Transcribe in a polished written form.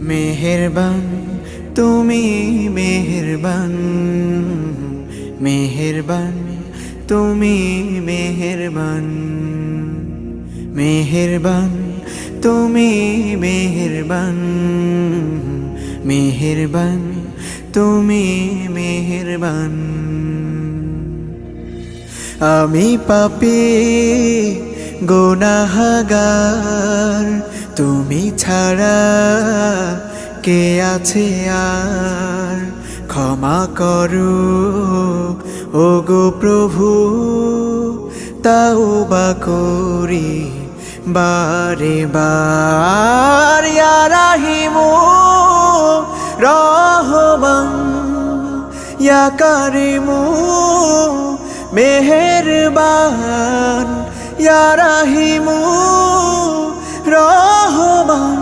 মেহেরবান তুমি মেহেরবান, মেহেরবান তুমি মেহেরবান, মেহেরবান তুমি মেহেরবান, মেহেরবান তুমি মেহেরবান। আমি পাপী গুনাহগার, তুমি ছাড়া কে আছে আর? ক্ষমা করো ওগো প্রভু, তাওবা করি বারে বার। ইয়া রাহিমু রহমান, ইয়া কারিমু মেহেরবান, ইয়া রাহিমু রহমান,